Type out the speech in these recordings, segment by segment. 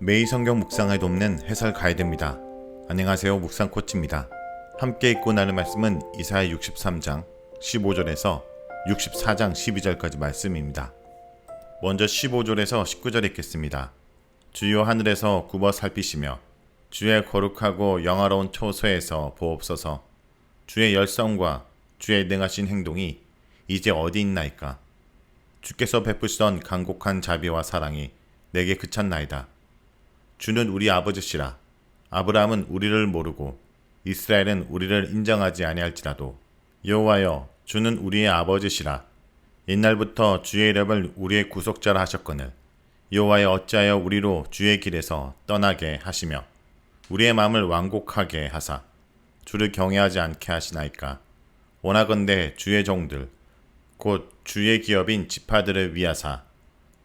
매일 성경 묵상을 돕는 해설 가이드입니다. 안녕하세요. 묵상 코치입니다. 함께 읽고 나눌 말씀은 이사야 63장 15절에서 64장 12절까지 말씀입니다. 먼저 15절에서 19절 읽겠습니다. 주여 하늘에서 굽어 살피시며 주의 거룩하고 영화로운 처소에서 보옵소서. 주의 열성과 주의 능하신 행동이 이제 어디 있나이까. 주께서 베푸시던 간곡한 자비와 사랑이 내게 그쳤나이다. 주는 우리 아버지시라. 아브라함은 우리를 모르고 이스라엘은 우리를 인정하지 아니할지라도 여호와여, 주는 우리의 아버지시라. 옛날부터 주의 이름을 우리의 구속자라 하셨거늘 여호와여, 어찌하여 우리로 주의 길에서 떠나게 하시며 우리의 마음을 완곡하게 하사 주를 경외하지 않게 하시나이까. 원하건대 주의 종들 곧 주의 기업인 지파들을 위하사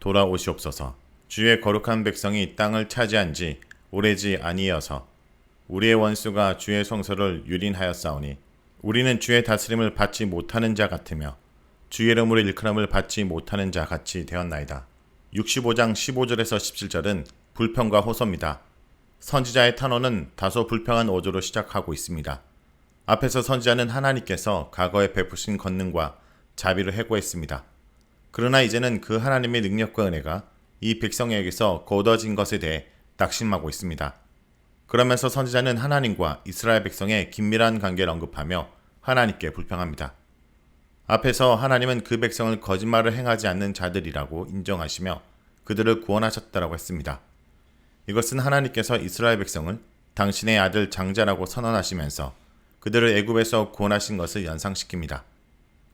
돌아오시옵소서. 주의 거룩한 백성이 땅을 차지한 지 오래지 아니어서 우리의 원수가 주의 성소를 유린하였사오니 우리는 주의 다스림을 받지 못하는 자 같으며 주의 이름으로 일컬음을 받지 못하는 자 같이 되었나이다. 65장 15절에서 17절은 불평과 호소입니다. 선지자의 탄원은 다소 불평한 어조로 시작하고 있습니다. 앞에서 선지자는 하나님께서 과거에 베푸신 권능과 자비를 해고했습니다. 그러나 이제는 그 하나님의 능력과 은혜가 이 백성에게서 거둬진 것에 대해 낙심하고 있습니다. 그러면서 선지자는 하나님과 이스라엘 백성의 긴밀한 관계를 언급하며 하나님께 불평합니다. 앞에서 하나님은 그 백성을 거짓말을 행하지 않는 자들이라고 인정하시며 그들을 구원하셨다라고 했습니다. 이것은 하나님께서 이스라엘 백성을 당신의 아들 장자라고 선언하시면서 그들을 애굽에서 구원하신 것을 연상시킵니다.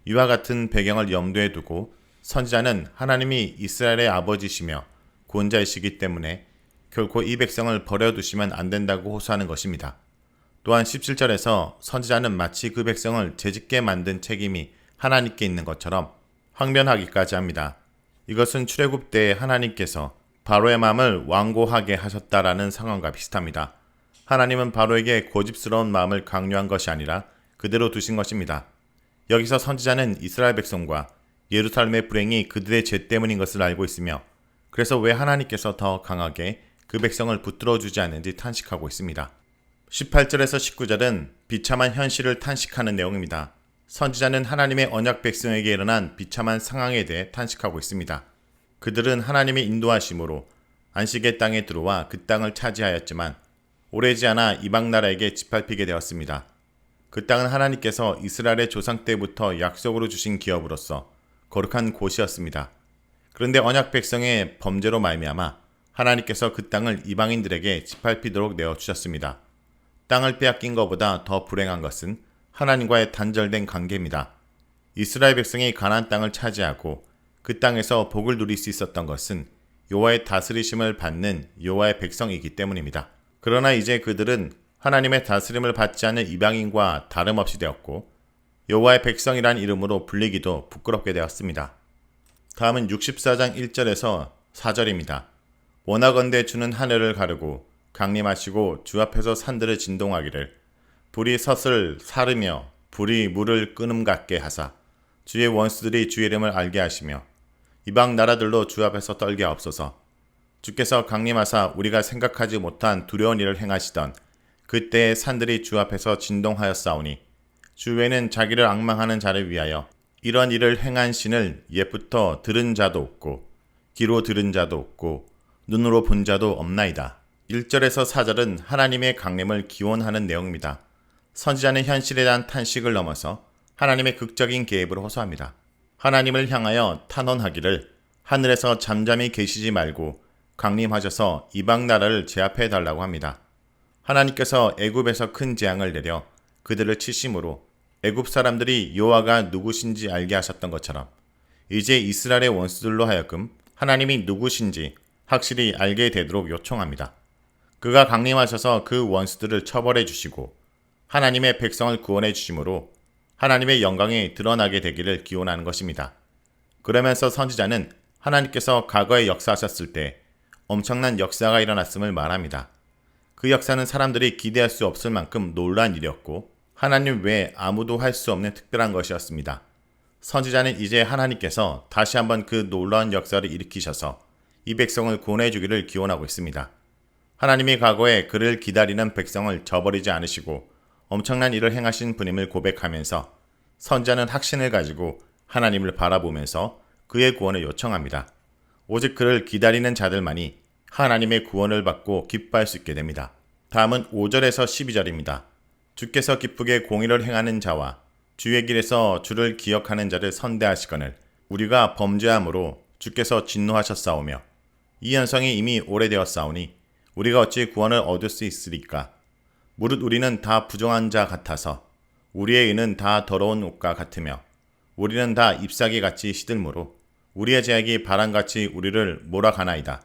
이와 같은 배경을 염두에 두고 선지자는 하나님이 이스라엘의 아버지시며 구원자이시기 때문에 결코 이 백성을 버려두시면 안 된다고 호소하는 것입니다. 또한 17절에서 선지자는 마치 그 백성을 죄짓게 만든 책임이 하나님께 있는 것처럼 항변하기까지 합니다. 이것은 출애굽 때 하나님께서 바로의 마음을 완고하게 하셨다라는 상황과 비슷합니다. 하나님은 바로에게 고집스러운 마음을 강요한 것이 아니라 그대로 두신 것입니다. 여기서 선지자는 이스라엘 백성과 예루살렘의 불행이 그들의 죄 때문인 것을 알고 있으며 그래서 왜 하나님께서 더 강하게 그 백성을 붙들어 주지 않는지 탄식하고 있습니다. 18절에서 19절은 비참한 현실을 탄식하는 내용입니다. 선지자는 하나님의 언약 백성에게 일어난 비참한 상황에 대해 탄식하고 있습니다. 그들은 하나님의 인도하심으로 안식의 땅에 들어와 그 땅을 차지하였지만 오래지 않아 이방 나라에게 짓밟히게 되었습니다. 그 땅은 하나님께서 이스라엘의 조상 때부터 약속으로 주신 기업으로서 거룩한 곳이었습니다. 그런데 언약 백성의 범죄로 말미암아 하나님께서 그 땅을 이방인들에게 짓밟히도록 내어주셨습니다. 땅을 빼앗긴 것보다 더 불행한 것은 하나님과의 단절된 관계입니다. 이스라엘 백성이 가나안 땅을 차지하고 그 땅에서 복을 누릴 수 있었던 것은 여호와의 다스리심을 받는 여호와의 백성이기 때문입니다. 그러나 이제 그들은 하나님의 다스림을 받지 않는 이방인과 다름없이 되었고 여호와의 백성이란 이름으로 불리기도 부끄럽게 되었습니다. 다음은 64장 1절에서 4절입니다. 원하건대 주는 하늘을 가르고 강림하시고 주 앞에서 산들을 진동하기를 불이 섯을 사르며 불이 물을 끄는 같게 하사 주의 원수들이 주의 이름을 알게 하시며 이방 나라들로 주 앞에서 떨게 하옵소서. 주께서 강림하사 우리가 생각하지 못한 두려운 일을 행하시던 그때의 산들이 주 앞에서 진동하였사오니 주 외에는 자기를 앙망하는 자를 위하여 이런 일을 행한 신을 옛부터 들은 자도 없고 귀로 들은 자도 없고 눈으로 본 자도 없나이다. 1절에서 4절은 하나님의 강림을 기원하는 내용입니다. 선지자는 현실에 대한 탄식을 넘어서 하나님의 극적인 계획을 호소합니다. 하나님을 향하여 탄원하기를 하늘에서 잠잠히 계시지 말고 강림하셔서 이방 나라를 제압해 달라고 합니다. 하나님께서 애굽에서 큰 재앙을 내려 그들을 치심으로 애굽 사람들이 여호와가 누구신지 알게 하셨던 것처럼 이제 이스라엘의 원수들로 하여금 하나님이 누구신지 확실히 알게 되도록 요청합니다. 그가 강림하셔서 그 원수들을 처벌해 주시고 하나님의 백성을 구원해 주심으로 하나님의 영광이 드러나게 되기를 기원하는 것입니다. 그러면서 선지자는 하나님께서 과거에 역사하셨을 때 엄청난 역사가 일어났음을 말합니다. 그 역사는 사람들이 기대할 수 없을 만큼 놀라운 일이었고 하나님 외에 아무도 할 수 없는 특별한 것이었습니다. 선지자는 이제 하나님께서 다시 한번 그 놀라운 역사를 일으키셔서 이 백성을 구원해 주기를 기원하고 있습니다. 하나님이 과거에 그를 기다리는 백성을 저버리지 않으시고 엄청난 일을 행하신 분임을 고백하면서 선지자는 확신을 가지고 하나님을 바라보면서 그의 구원을 요청합니다. 오직 그를 기다리는 자들만이 하나님의 구원을 받고 기뻐할 수 있게 됩니다. 다음은 5절에서 12절입니다. 주께서 기쁘게 공의를 행하는 자와 주의 길에서 주를 기억하는 자를 선대하시거늘 우리가 범죄함으로 주께서 진노하셨사오며 이 현성이 이미 오래되었사오니 우리가 어찌 구원을 얻을 수 있으리까. 무릇 우리는 다 부정한 자 같아서 우리의 의는 다 더러운 옷과 같으며 우리는 다 잎사귀 같이 시들므로 우리의 죄악이 바람같이 우리를 몰아가나이다.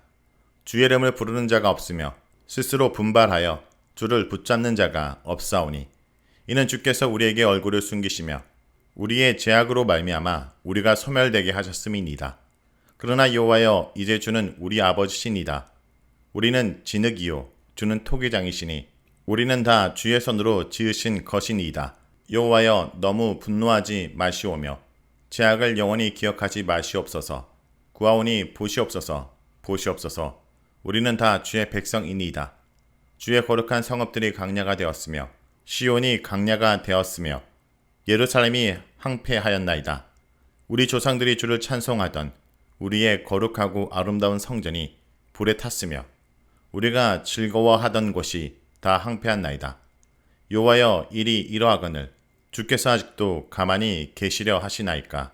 주의 이름을 부르는 자가 없으며 스스로 분발하여 주를 붙잡는 자가 없사오니 이는 주께서 우리에게 얼굴을 숨기시며 우리의 죄악으로 말미암아 우리가 소멸되게 하셨음이니이다. 그러나 여호와여 이제 주는 우리 아버지시니이다. 우리는 진흙이요 주는 토기장이시니 우리는 다 주의 손으로 지으신 것이니이다. 여호와여 너무 분노하지 마시오며 죄악을 영원히 기억하지 마시옵소서. 구하오니 보시옵소서. 보시옵소서. 우리는 다 주의 백성이니이다. 주의 거룩한 성읍들이 강야가 되었으며 시온이 강야가 되었으며 예루살렘이 황폐하였나이다. 우리 조상들이 주를 찬송하던 우리의 거룩하고 아름다운 성전이 불에 탔으며 우리가 즐거워하던 곳이 다 황폐한나이다. 여호와여 일이 이러하거늘 주께서 아직도 가만히 계시려 하시나이까.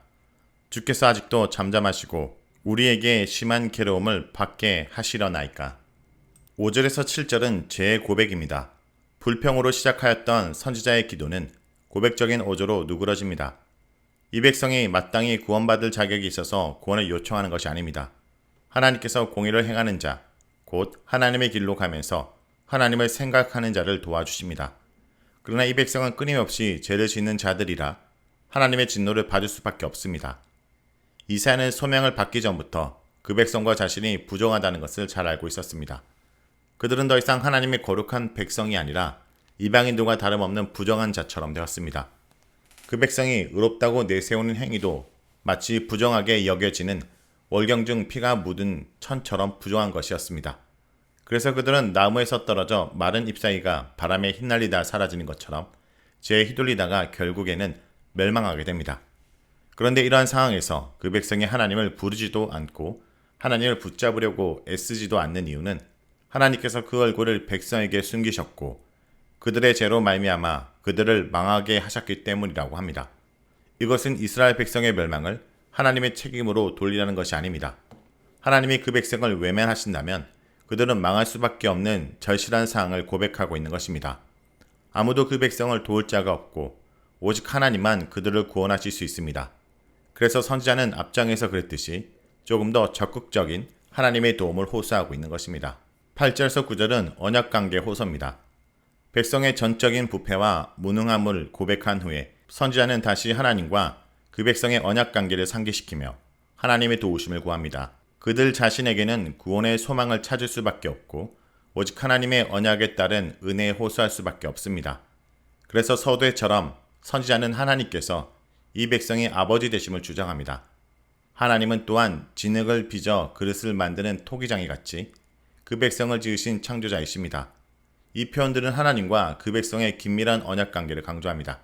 주께서 아직도 잠잠하시고 우리에게 심한 괴로움을 받게 하시려나이까. 5절에서 7절은 죄의 고백입니다. 불평으로 시작하였던 선지자의 기도는 고백적인 어조로 누그러집니다. 이 백성이 마땅히 구원받을 자격이 있어서 구원을 요청하는 것이 아닙니다. 하나님께서 공의를 행하는 자, 곧 하나님의 길로 가면서 하나님을 생각하는 자를 도와주십니다. 그러나 이 백성은 끊임없이 죄를 짓는 자들이라 하나님의 진노를 받을 수밖에 없습니다. 이사야는 소명을 받기 전부터 그 백성과 자신이 부정하다는 것을 잘 알고 있었습니다. 그들은 더 이상 하나님의 거룩한 백성이 아니라 이방인들과 다름없는 부정한 자처럼 되었습니다. 그 백성이 의롭다고 내세우는 행위도 마치 부정하게 여겨지는 월경 중 피가 묻은 천처럼 부정한 것이었습니다. 그래서 그들은 나무에서 떨어져 마른 잎사귀가 바람에 휘날리다 사라지는 것처럼 죄에 휘둘리다가 결국에는 멸망하게 됩니다. 그런데 이러한 상황에서 그 백성이 하나님을 부르지도 않고 하나님을 붙잡으려고 애쓰지도 않는 이유는 하나님께서 그 얼굴을 백성에게 숨기셨고 그들의 죄로 말미암아 그들을 망하게 하셨기 때문이라고 합니다. 이것은 이스라엘 백성의 멸망을 하나님의 책임으로 돌리라는 것이 아닙니다. 하나님이 그 백성을 외면하신다면 그들은 망할 수밖에 없는 절실한 상황을 고백하고 있는 것입니다. 아무도 그 백성을 도울 자가 없고 오직 하나님만 그들을 구원하실 수 있습니다. 그래서 선지자는 앞장에서 그랬듯이 조금 더 적극적인 하나님의 도움을 호소하고 있는 것입니다. 8절에서 9절은 언약관계 호소입니다. 백성의 전적인 부패와 무능함을 고백한 후에 선지자는 다시 하나님과 그 백성의 언약관계를 상기시키며 하나님의 도우심을 구합니다. 그들 자신에게는 구원의 소망을 찾을 수밖에 없고 오직 하나님의 언약에 따른 은혜에 호소할 수밖에 없습니다. 그래서 서두에처럼 선지자는 하나님께서 이 백성의 아버지 되심을 주장합니다. 하나님은 또한 진흙을 빚어 그릇을 만드는 토기장이 같이 그 백성을 지으신 창조자이십니다. 이 표현들은 하나님과 그 백성의 긴밀한 언약관계를 강조합니다.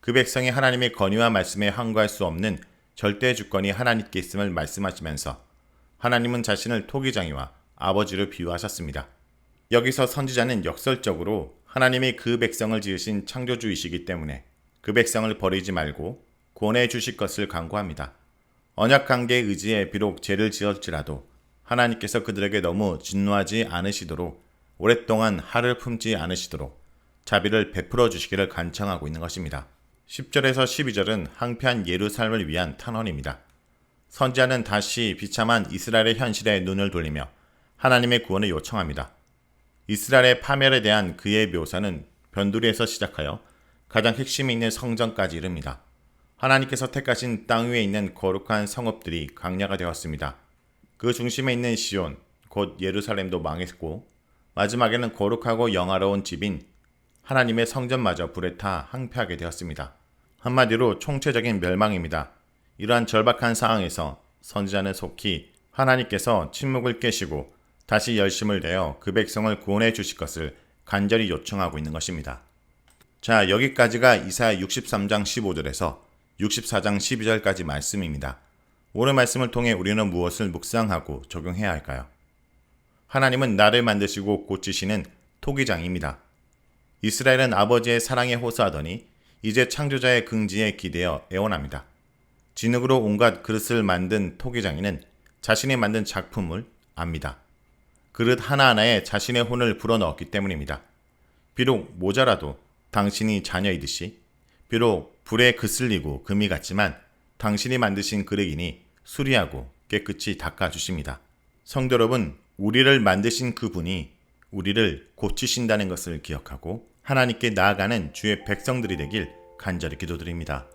그 백성이 하나님의 건의와 말씀에 항거할 수 없는 절대 주권이 하나님께 있음을 말씀하시면서 하나님은 자신을 토기장이와 아버지로 비유하셨습니다. 여기서 선지자는 역설적으로 하나님이 그 백성을 지으신 창조주이시기 때문에 그 백성을 버리지 말고 구원해 주실 것을 간구합니다. 언약관계의 의지에 비록 죄를 지었지라도 하나님께서 그들에게 너무 진노하지 않으시도록 오랫동안 화를 품지 않으시도록 자비를 베풀어 주시기를 간청하고 있는 것입니다. 10절에서 12절은 황폐한 예루살렘을 위한 탄원입니다. 선지자는 다시 비참한 이스라엘의 현실에 눈을 돌리며 하나님의 구원을 요청합니다. 이스라엘의 파멸에 대한 그의 묘사는 변두리에서 시작하여 가장 핵심이 있는 성전까지 이릅니다. 하나님께서 택하신 땅 위에 있는 거룩한 성읍들이 강야가 되었습니다. 그 중심에 있는 시온, 곧 예루살렘도 망했고 마지막에는 거룩하고 영화로운 집인 하나님의 성전마저 불에 타 황폐하게 되었습니다. 한마디로 총체적인 멸망입니다. 이러한 절박한 상황에서 선지자는 속히 하나님께서 침묵을 깨시고 다시 열심을 내어 그 백성을 구원해 주실 것을 간절히 요청하고 있는 것입니다. 자, 여기까지가 이사야 63장 15절에서 64장 12절까지 말씀입니다. 오늘 말씀을 통해 우리는 무엇을 묵상하고 적용해야 할까요? 하나님은 나를 만드시고 고치시는 토기장입니다. 이스라엘은 아버지의 사랑에 호소하더니 이제 창조자의 긍지에 기대어 애원합니다. 진흙으로 온갖 그릇을 만든 토기장이는 자신이 만든 작품을 압니다. 그릇 하나하나에 자신의 혼을 불어넣었기 때문입니다. 비록 모자라도 당신이 자녀이듯이, 비록 불에 그슬리고 금이 같지만 당신이 만드신 그릇이니 수리하고 깨끗이 닦아주십니다. 성도 여러분, 우리를 만드신 그분이 우리를 고치신다는 것을 기억하고 하나님께 나아가는 주의 백성들이 되길 간절히 기도드립니다.